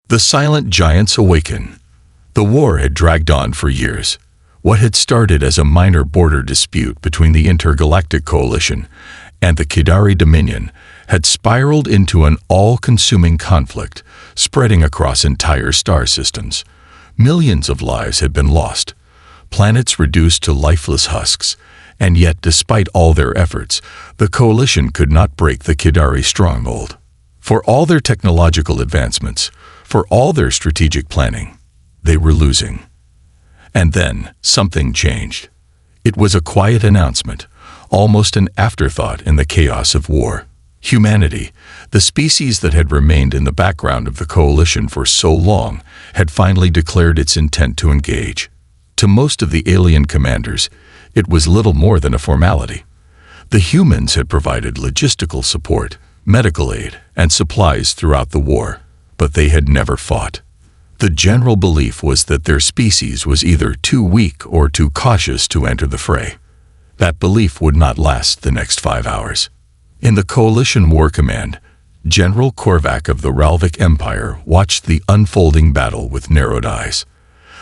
The silent giants awaken. The war had dragged on for years. What had started as a minor border dispute between the Intergalactic Coalition and the Kidari Dominion had spiraled into an all-consuming conflict, spreading across entire star systems. Millions of lives had been lost, planets reduced to lifeless husks, and yet, despite all their efforts, the Coalition could not break the Kidari stronghold. For all their technological advancements, for all their strategic planning, they were losing. And then, something changed. It was a quiet announcement, almost an afterthought in the chaos of war. Humanity, the species that had remained in the background of the Coalition for so long, had finally declared its intent to engage. To most of the alien commanders, it was little more than a formality. The humans had provided logistical support, medical aid, and supplies throughout the war, but they had never fought. The general belief was that their species was either too weak or too cautious to enter the fray. That belief would not last the next 5 hours. In the Coalition War Command, General Korvac of the Ralvik Empire watched the unfolding battle with narrowed eyes.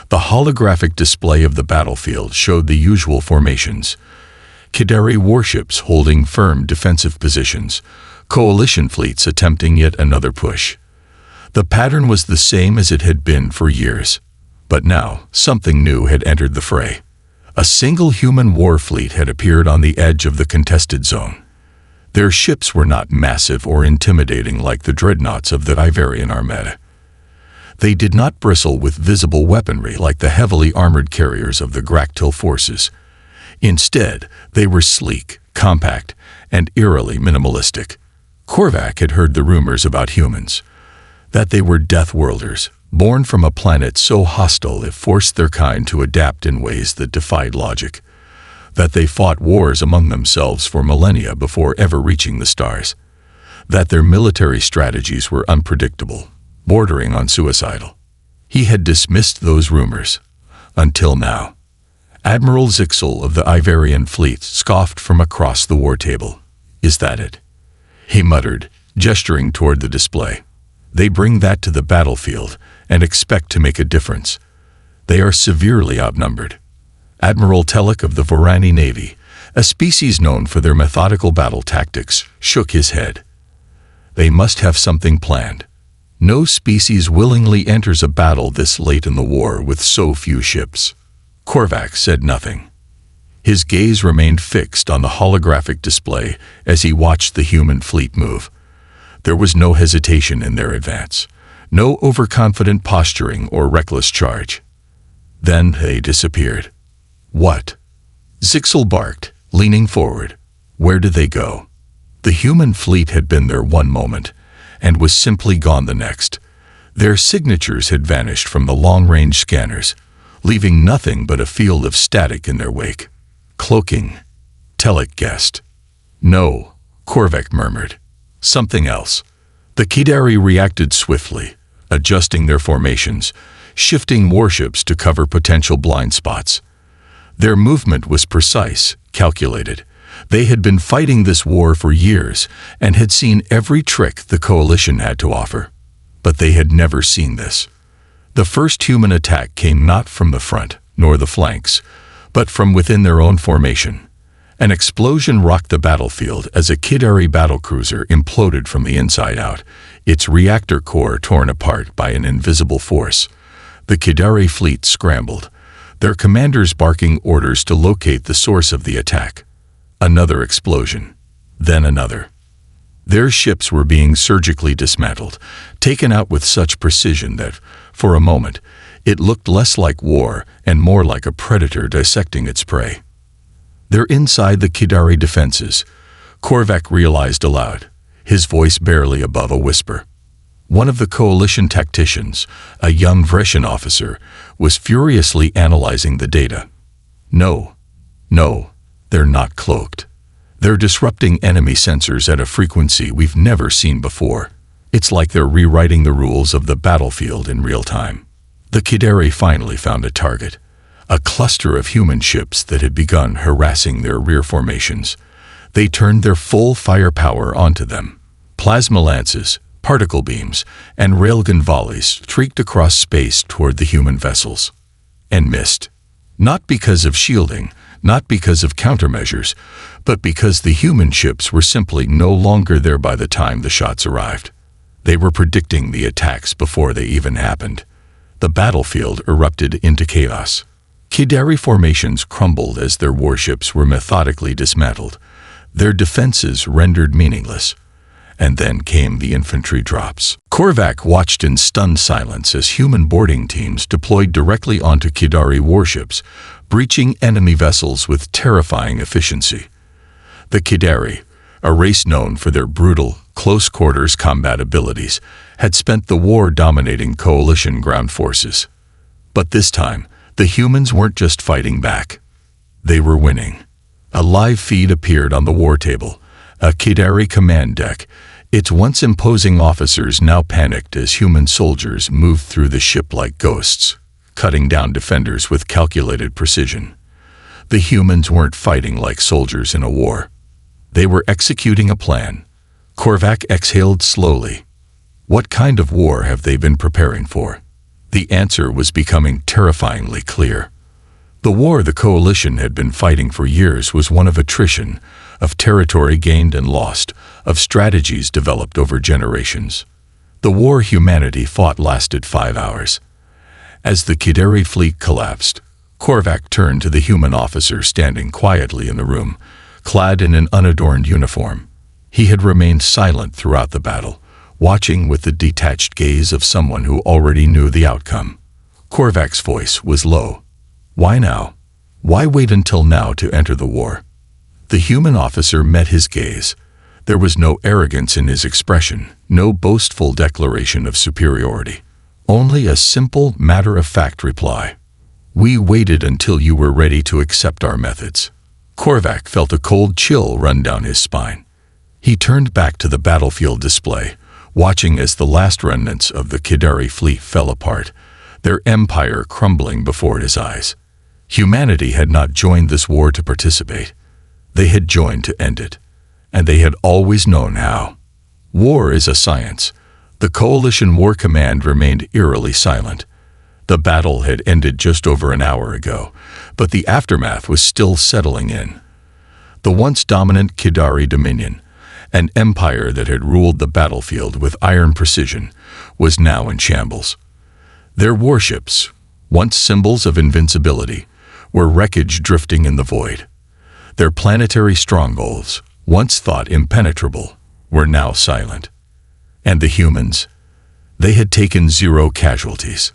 The holographic display of the battlefield showed the usual formations. Kidari warships holding firm defensive positions, Coalition fleets attempting yet another push. The pattern was the same as it had been for years. But now, something new had entered the fray. A single human war fleet had appeared on the edge of the contested zone. Their ships were not massive or intimidating like the dreadnoughts of the Ivarian Armada. They did not bristle with visible weaponry like the heavily armored carriers of the Gractil forces. Instead, they were sleek, compact, and eerily minimalistic. Korvac had heard the rumors about humans, that they were death-worlders, born from a planet so hostile it forced their kind to adapt in ways that defied logic, that they fought wars among themselves for millennia before ever reaching the stars, that their military strategies were unpredictable, bordering on suicidal. He had dismissed those rumors, until now. Admiral Zixel of the Ivarian fleet scoffed from across the war table. "Is that it?" he muttered, gesturing toward the display. "They bring that to the battlefield and expect to make a difference. They are severely outnumbered." Admiral Telek of the Vorani Navy, a species known for their methodical battle tactics, shook his head. "They must have something planned. No species willingly enters a battle this late in the war with so few ships." Korvac said nothing. His gaze remained fixed on the holographic display as he watched the human fleet move. There was no hesitation in their advance, no overconfident posturing or reckless charge. Then they disappeared. "What?" Zixel barked, leaning forward. "Where did they go?" The human fleet had been there one moment, and was simply gone the next. Their signatures had vanished from the long-range scanners, leaving nothing but a field of static in their wake. "Cloaking," Telek guessed. "No," Korvac murmured. "Something else." The Kidari reacted swiftly, adjusting their formations, shifting warships to cover potential blind spots. Their movement was precise, calculated. They had been fighting this war for years and had seen every trick the Coalition had to offer. But they had never seen this. The first human attack came not from the front, nor the flanks, but from within their own formation. An explosion rocked the battlefield as a Kidari battlecruiser imploded from the inside out, its reactor core torn apart by an invisible force. The Kidari fleet scrambled, their commanders barking orders to locate the source of the attack. Another explosion, then another. Their ships were being surgically dismantled, taken out with such precision that, for a moment, it looked less like war and more like a predator dissecting its prey. "They're inside the Kidari defenses," Korvac realized aloud, his voice barely above a whisper. One of the Coalition tacticians, a young Vresian officer, was furiously analyzing the data. No, they're not cloaked. They're disrupting enemy sensors at a frequency we've never seen before. It's like they're rewriting the rules of the battlefield in real time." The Kidari finally found a target, a cluster of human ships that had begun harassing their rear formations. They turned their full firepower onto them. Plasma lances, particle beams, and railgun volleys streaked across space toward the human vessels. And missed. Not because of shielding, not because of countermeasures, but because the human ships were simply no longer there by the time the shots arrived. They were predicting the attacks before they even happened. The battlefield erupted into chaos. Kidari formations crumbled as their warships were methodically dismantled, their defenses rendered meaningless. And then came the infantry drops. Korvac watched in stunned silence as human boarding teams deployed directly onto Kidari warships, breaching enemy vessels with terrifying efficiency. The Kidari, a race known for their brutal, close-quarters combat abilities, had spent the war dominating coalition ground forces. But this time, the humans weren't just fighting back. They were winning. A live feed appeared on the war table, a Kidari command deck, its once imposing officers now panicked as human soldiers moved through the ship like ghosts, cutting down defenders with calculated precision. The humans weren't fighting like soldiers in a war. They were executing a plan. Korvac exhaled slowly. What kind of war have they been preparing for? The answer was becoming terrifyingly clear. The war the coalition had been fighting for years was one of attrition, of territory gained and lost, of strategies developed over generations. The war humanity fought lasted 5 hours. As the Kidari fleet collapsed, Korvac turned to the human officer standing quietly in the room, clad in an unadorned uniform. He had remained silent throughout the battle, watching with the detached gaze of someone who already knew the outcome. Korvac's voice was low. Why now? Why wait until now to enter the war? The human officer met his gaze. There was no arrogance in his expression, no boastful declaration of superiority. Only a simple, matter-of-fact reply. We waited until you were ready to accept our methods. Korvac felt a cold chill run down his spine. He turned back to the battlefield display, watching as the last remnants of the Kidari fleet fell apart, their empire crumbling before his eyes. Humanity had not joined this war to participate. They had joined to end it, and they had always known how. War is a science. The Coalition War Command remained eerily silent. The battle had ended just over an hour ago, but the aftermath was still settling in. The once dominant Kidari Dominion, an empire that had ruled the battlefield with iron precision, was now in shambles. Their warships, once symbols of invincibility, were wreckage drifting in the void. Their planetary strongholds, once thought impenetrable, were now silent. And the humans? They had taken 0 casualties.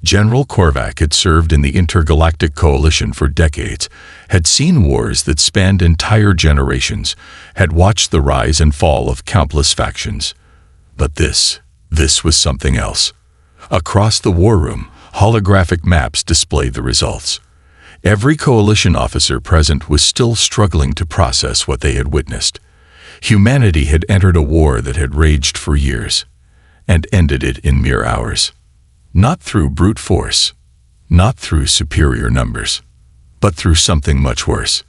General Korvac had served in the intergalactic coalition for decades, had seen wars that spanned entire generations, had watched the rise and fall of countless factions. But this was something else. Across the war room, holographic maps displayed the results. Every coalition officer present was still struggling to process what they had witnessed. Humanity had entered a war that had raged for years, and ended it in mere hours. Not through brute force, not through superior numbers, but through something much worse.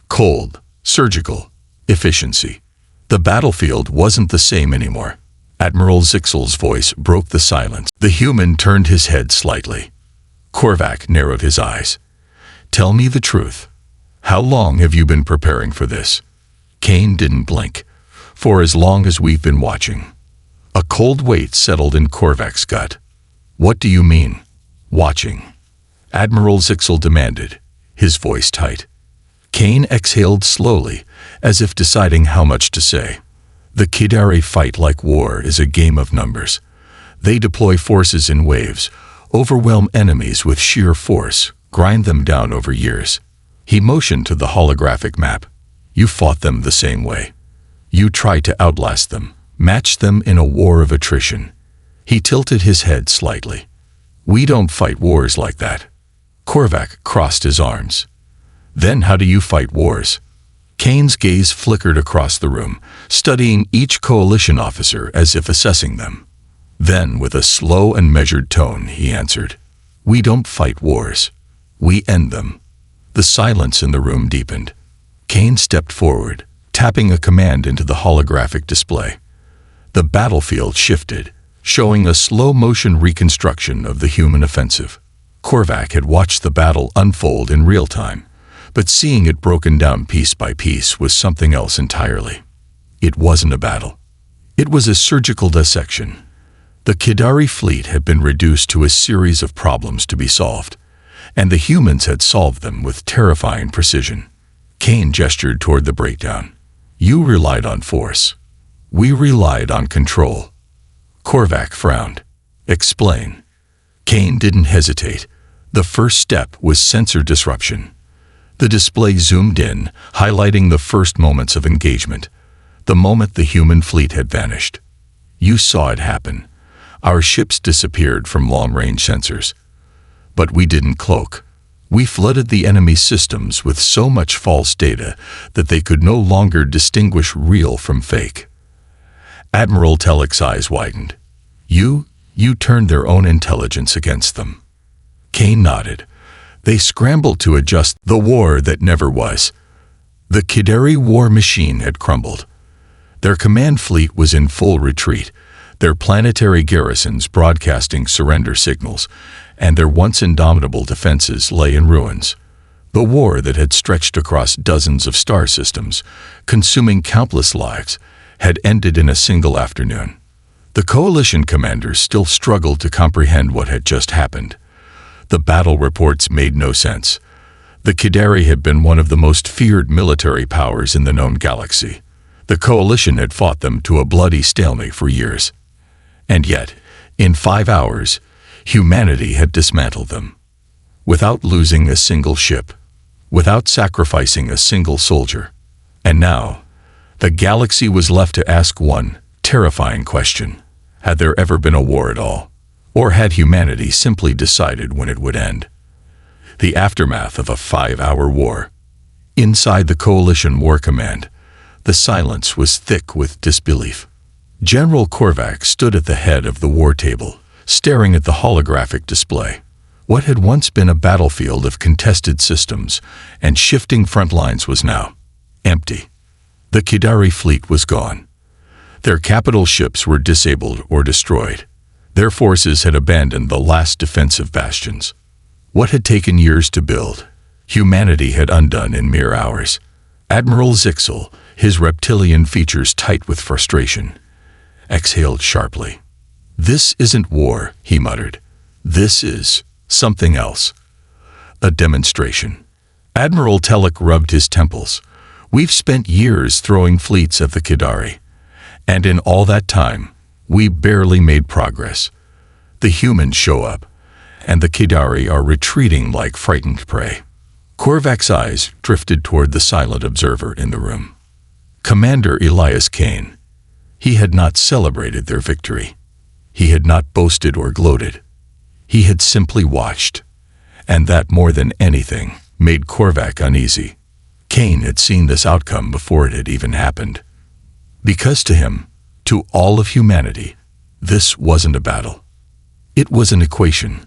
Cold, surgical, efficiency. The battlefield wasn't the same anymore. Admiral Zixel's voice broke the silence. The human turned his head slightly. Korvac narrowed his eyes. Tell me the truth. How long have you been preparing for this? Kane didn't blink. For as long as we've been watching. A cold weight settled in Korvac's gut. What do you mean, watching? Admiral Zixel demanded, his voice tight. Kane exhaled slowly, as if deciding how much to say. The Kidari fight like war is a game of numbers. They deploy forces in waves, overwhelm enemies with sheer force, grind them down over years. He motioned to the holographic map. You fought them the same way. You tried to outlast them, match them in a war of attrition. He tilted his head slightly. We don't fight wars like that. Korvac crossed his arms. Then how do you fight wars? Kane's gaze flickered across the room, studying each coalition officer as if assessing them. Then, with a slow and measured tone, he answered, We don't fight wars. We end them. The silence in the room deepened. Kane stepped forward, tapping a command into the holographic display. The battlefield shifted, showing a slow-motion reconstruction of the human offensive. Korvac had watched the battle unfold in real time, but seeing it broken down piece by piece was something else entirely. It wasn't a battle. It was a surgical dissection. The Qidari fleet had been reduced to a series of problems to be solved, and the humans had solved them with terrifying precision. Kane gestured toward the breakdown. You relied on force. We relied on control. Korvac frowned. Explain. Kane didn't hesitate. The first step was sensor disruption. The display zoomed in, highlighting the first moments of engagement, the moment the human fleet had vanished. You saw it happen. Our ships disappeared from long-range sensors. But we didn't cloak. We flooded the enemy's systems with so much false data that they could no longer distinguish real from fake. Admiral Telek's eyes widened. You turned their own intelligence against them. Kane nodded. They scrambled to adjust the war that never was. The Qidari war machine had crumbled. Their command fleet was in full retreat, their planetary garrisons broadcasting surrender signals, and their once indomitable defenses lay in ruins. The war that had stretched across dozens of star systems, consuming countless lives, had ended in a single afternoon. The coalition commanders still struggled to comprehend what had just happened. The battle reports made no sense. The Qidari had been one of the most feared military powers in the known galaxy. The coalition had fought them to a bloody stalemate for years. And yet, in 5 hours, humanity had dismantled them. Without losing a single ship, without sacrificing a single soldier. And now, the galaxy was left to ask one terrifying question. Had there ever been a war at all? Or had humanity simply decided when it would end? The aftermath of a 5-hour war. Inside the Coalition War Command, the silence was thick with disbelief. General Korvac stood at the head of the war table, staring at the holographic display. What had once been a battlefield of contested systems and shifting front lines was now empty. The Qidari fleet was gone. Their capital ships were disabled or destroyed. Their forces had abandoned the last defensive bastions. What had taken years to build, humanity had undone in mere hours. Admiral Zixel, his reptilian features tight with frustration, exhaled sharply. "This isn't war," he muttered. "This is something else. A demonstration." Admiral Telek rubbed his temples. "We've spent years throwing fleets at the Qidari, and in all that time, we barely made progress. The humans show up, and the Qidari are retreating like frightened prey." Korvac's eyes drifted toward the silent observer in the room. Commander Elias Kane. He had not celebrated their victory. He had not boasted or gloated. He had simply watched, and that more than anything made Korvac uneasy. Kane had seen this outcome before it had even happened. Because to him, to all of humanity, this wasn't a battle. It was an equation,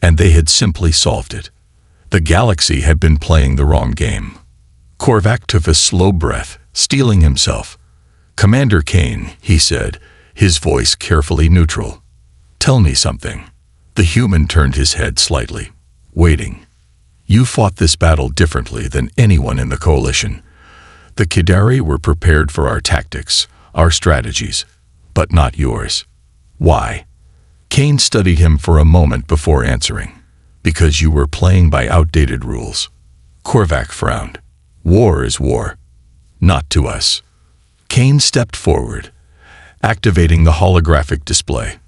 and they had simply solved it. The galaxy had been playing the wrong game. Korvac took a slow breath, steeling himself. "Commander Kane," he said, his voice carefully neutral. "Tell me something." The human turned his head slightly, waiting. "You fought this battle differently than anyone in the coalition. The Qidari were prepared for our tactics, our strategies, but not yours. Why?" Kane studied him for a moment before answering. "Because you were playing by outdated rules." Korvac frowned. "War is war. Not to us." Kane stepped forward, activating the holographic display.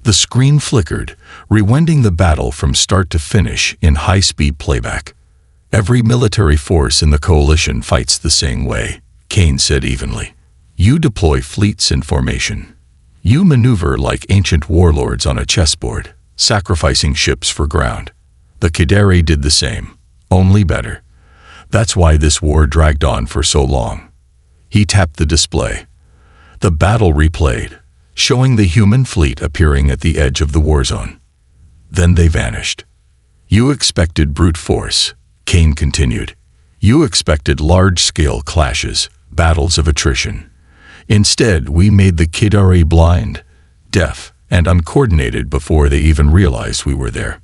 The screen flickered, rewinding the battle from start to finish in high-speed playback. "Every military force in the coalition fights the same way," Kane said evenly. "You deploy fleets in formation. You maneuver like ancient warlords on a chessboard, sacrificing ships for ground. The Qidari did the same, only better. That's why this war dragged on for so long." He tapped the display. The battle replayed, showing the human fleet appearing at the edge of the war zone. Then they vanished. "You expected brute force," Kane continued. "You expected large-scale clashes, battles of attrition. Instead, we made the Kidari blind, deaf, and uncoordinated before they even realized we were there.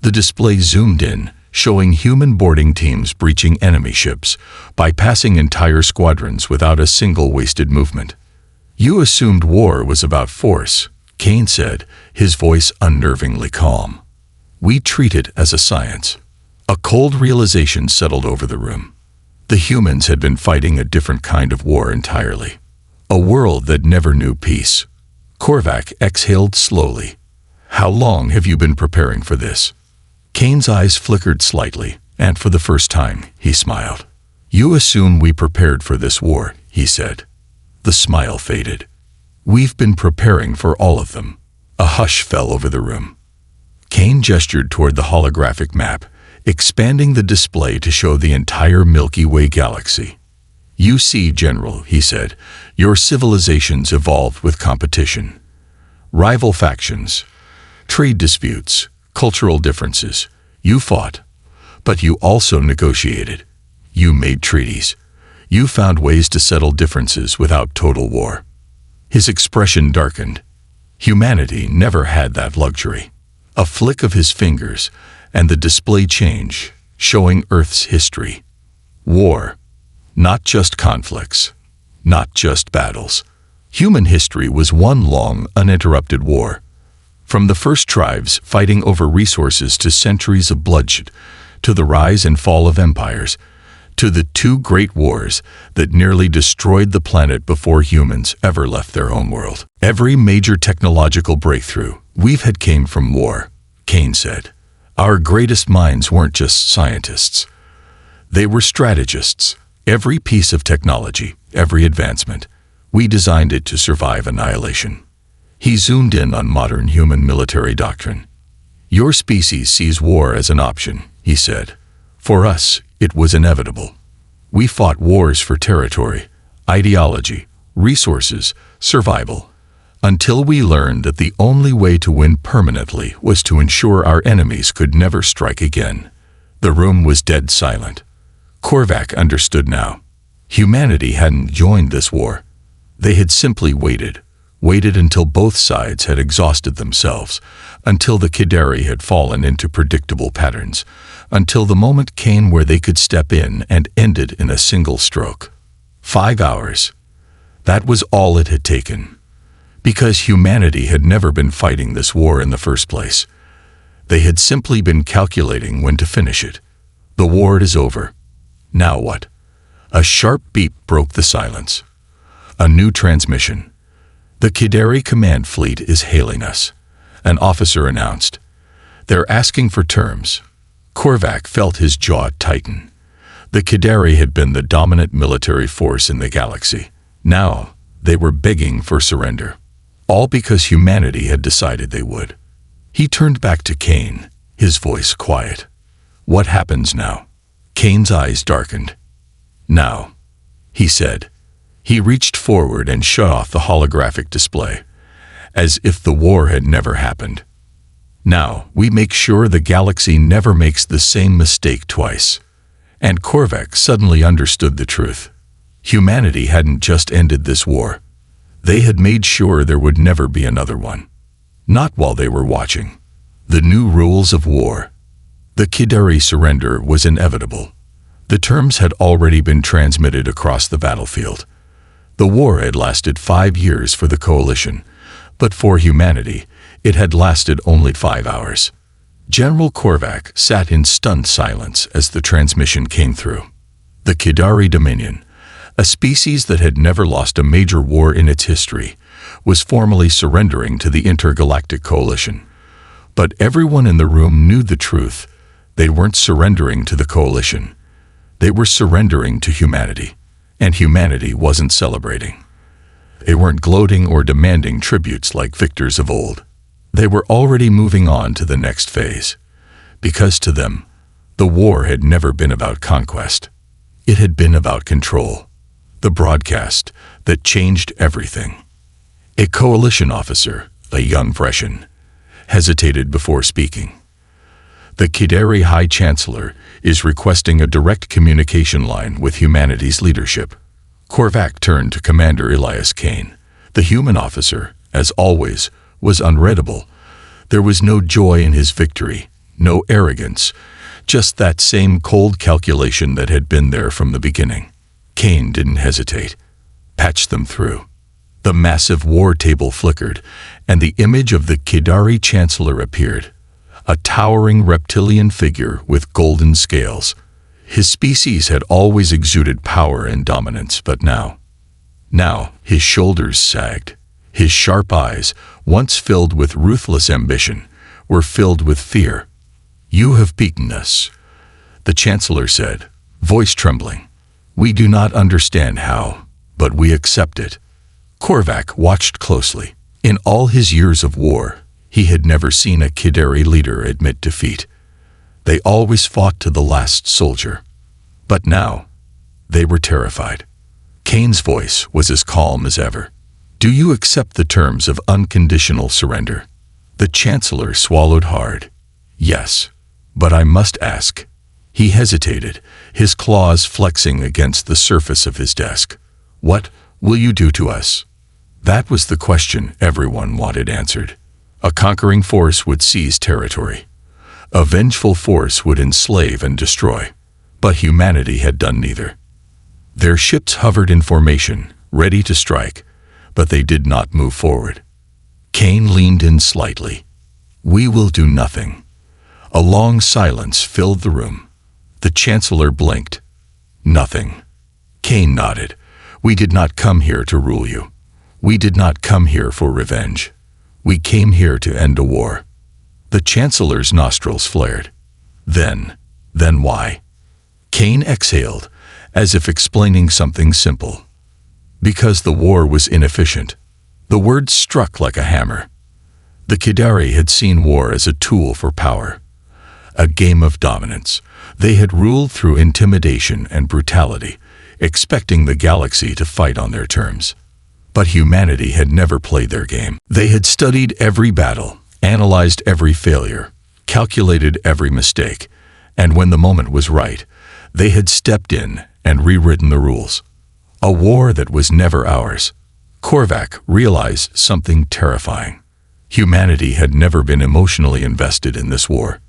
The display zoomed in, showing human boarding teams breaching enemy ships, bypassing entire squadrons without a single wasted movement. "You assumed war was about force," Kane said, his voice unnervingly calm. "We treat it as a science." A cold realization settled over the room. The humans had been fighting a different kind of war entirely. A world that never knew peace. Korvac exhaled slowly. "How long have you been preparing for this?" Kane's eyes flickered slightly, and for the first time, he smiled. "You assume we prepared for this war," he said. The smile faded. "We've been preparing for all of them." A hush fell over the room. Kane gestured toward the holographic map, expanding the display to show the entire Milky Way galaxy. "You see, General," he said, "your civilizations evolved with competition. Rival factions, trade disputes, cultural differences. You fought, but you also negotiated. You made treaties. You found ways to settle differences without total war." His expression darkened. Humanity never had that luxury. A flick of his fingers, and the display changed, showing Earth's history. War. Not just conflicts. Not just battles. Human history was one long, uninterrupted war. From the first tribes fighting over resources to centuries of bloodshed, to the rise and fall of empires, to the two great wars that nearly destroyed the planet before humans ever left their home world. Every major technological breakthrough we've had came from war, Kane said. Our greatest minds weren't just scientists. They were strategists. Every piece of technology, every advancement, we designed it to survive annihilation. He zoomed in on modern human military doctrine. Your species sees war as an option, he said. For us, it was inevitable. We fought wars for territory, ideology, resources, survival, until we learned that the only way to win permanently was to ensure our enemies could never strike again. The room was dead silent. Korvac understood now. Humanity hadn't joined this war. They had simply waited until both sides had exhausted themselves, until the Kidari had fallen into predictable patterns, until the moment came where they could step in and end it in a single stroke. 5 hours. That was all it had taken. Because humanity had never been fighting this war in the first place. They had simply been calculating when to finish it. The war is over. Now what? A sharp beep broke the silence. A new transmission. The Kidari command fleet is hailing us, an officer announced. They're asking for terms. Korvac felt his jaw tighten. The Kidari had been the dominant military force in the galaxy. Now, they were begging for surrender. All because humanity had decided they would. He turned back to Kane, his voice quiet. What happens now? Kane's eyes darkened. Now, he said. He reached forward and shut off the holographic display, as if the war had never happened. Now, we make sure the galaxy never makes the same mistake twice. And Korvac suddenly understood the truth. Humanity hadn't just ended this war. They had made sure there would never be another one. Not while they were watching. The new rules of war. The Kidari surrender was inevitable. The terms had already been transmitted across the battlefield. The war had lasted 5 years for the coalition, but for humanity, it had lasted only 5 hours. General Korvac sat in stunned silence as the transmission came through. The Kidari Dominion, a species that had never lost a major war in its history, was formally surrendering to the intergalactic coalition. But everyone in the room knew the truth. They weren't surrendering to the coalition. They were surrendering to humanity, and humanity wasn't celebrating. They weren't gloating or demanding tributes like victors of old. They were already moving on to the next phase, because to them, the war had never been about conquest. It had been about control, the broadcast that changed everything. A coalition officer, a young Freshen, hesitated before speaking. The Kidari High Chancellor is requesting a direct communication line with humanity's leadership. Korvac turned to Commander Elias Kane. The human officer, as always, was unreadable. There was no joy in his victory, no arrogance, just that same cold calculation that had been there from the beginning. Kane didn't hesitate. Patch them through. The massive war table flickered, and the image of the Kidari Chancellor appeared, a towering reptilian figure with golden scales. His species had always exuded power and dominance, but now his shoulders sagged. His sharp eyes, once filled with ruthless ambition, were filled with fear. "You have beaten us," the Chancellor said, voice trembling. "We do not understand how, but we accept it." Korvac watched closely. In all his years of war, he had never seen a Kidari leader admit defeat. They always fought to the last soldier. But now, they were terrified. Kane's voice was as calm as ever. "Do you accept the terms of unconditional surrender?" The Chancellor swallowed hard. "Yes, but I must ask." He hesitated, his claws flexing against the surface of his desk. "What will you do to us?" That was the question everyone wanted answered. A conquering force would seize territory. A vengeful force would enslave and destroy. But humanity had done neither. Their ships hovered in formation, ready to strike, but they did not move forward. Kane leaned in slightly. "We will do nothing." A long silence filled the room. The Chancellor blinked. "Nothing." Kane nodded. "We did not come here to rule you. We did not come here for revenge. We came here to end a war." The Chancellor's nostrils flared. Then why? Kane exhaled, as if explaining something simple. Because the war was inefficient. The words struck like a hammer. The Kidari had seen war as a tool for power, a game of dominance. They had ruled through intimidation and brutality, expecting the galaxy to fight on their terms. But humanity had never played their game. They had studied every battle, analyzed every failure, calculated every mistake, and when the moment was right, they had stepped in and rewritten the rules. A war that was never ours. Korvac realized something terrifying. Humanity had never been emotionally invested in this war.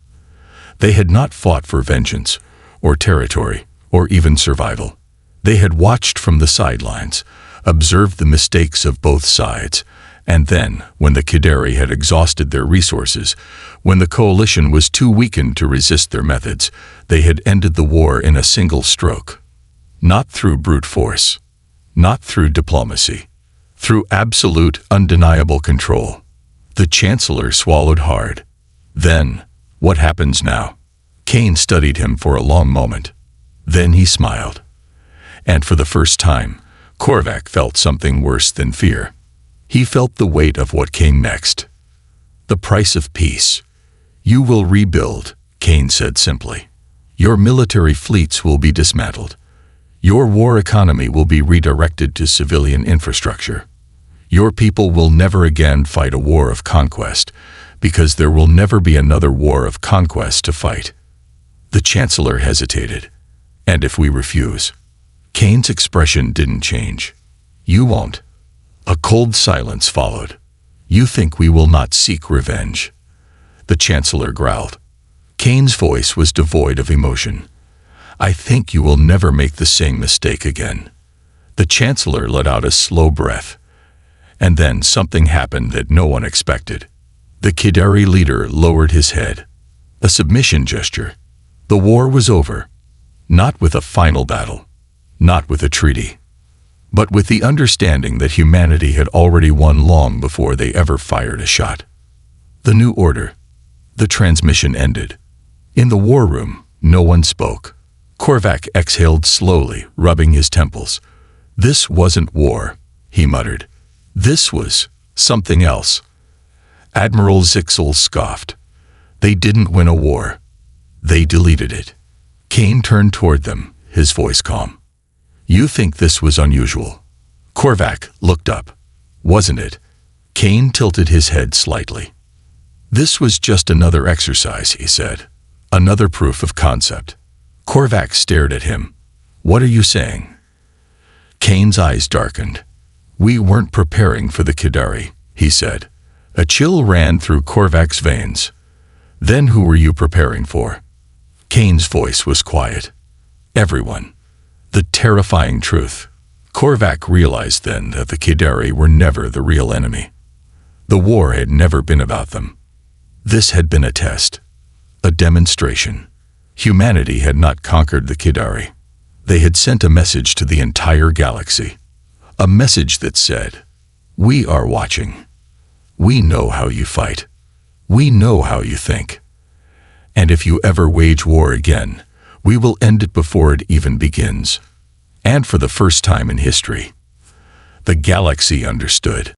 They had not fought for vengeance, or territory, or even survival. They had watched from the sidelines, observed the mistakes of both sides, and then, when the Kidari had exhausted their resources, when the coalition was too weakened to resist their methods, they had ended the war in a single stroke. Not through brute force, not through diplomacy, through absolute, undeniable control. The Chancellor swallowed hard. "Then, what happens now?" Kane studied him for a long moment. Then he smiled. And for the first time, Korvac felt something worse than fear. He felt the weight of what came next. "The price of peace. You will rebuild," Kane said simply. "Your military fleets will be dismantled. Your war economy will be redirected to civilian infrastructure. Your people will never again fight a war of conquest, because there will never be another war of conquest to fight." The Chancellor hesitated. "And if we refuse?" Kane's expression didn't change. "You won't." A cold silence followed. "You think we will not seek revenge?" The Chancellor growled. Kane's voice was devoid of emotion. "I think you will never make the same mistake again." The Chancellor let out a slow breath. And then something happened that no one expected. The Kidari leader lowered his head. A submission gesture. The war was over. Not with a final battle. Not with a treaty. But with the understanding that humanity had already won long before they ever fired a shot. The new order. The transmission ended. In the war room, no one spoke. Korvac exhaled slowly, rubbing his temples. "This wasn't war," he muttered. "This was something else." Admiral Zixel scoffed. "They didn't win a war. They deleted it." Kane turned toward them, his voice calm. "You think this was unusual?" Korvac looked up. "Wasn't it?" Kane tilted his head slightly. "This was just another exercise," he said. "Another proof of concept." Korvac stared at him. "What are you saying?" Kane's eyes darkened. "We weren't preparing for the Kidari," he said. A chill ran through Korvac's veins. "Then who were you preparing for?" Kane's voice was quiet. "Everyone." The terrifying truth. Korvac realized then that the Kidari were never the real enemy. The war had never been about them. This had been a test, a demonstration. Humanity had not conquered the Kidari. They had sent a message to the entire galaxy. A message that said, "We are watching. We know how you fight. We know how you think. And if you ever wage war again, we will end it before it even begins." And for the first time in history, the galaxy understood.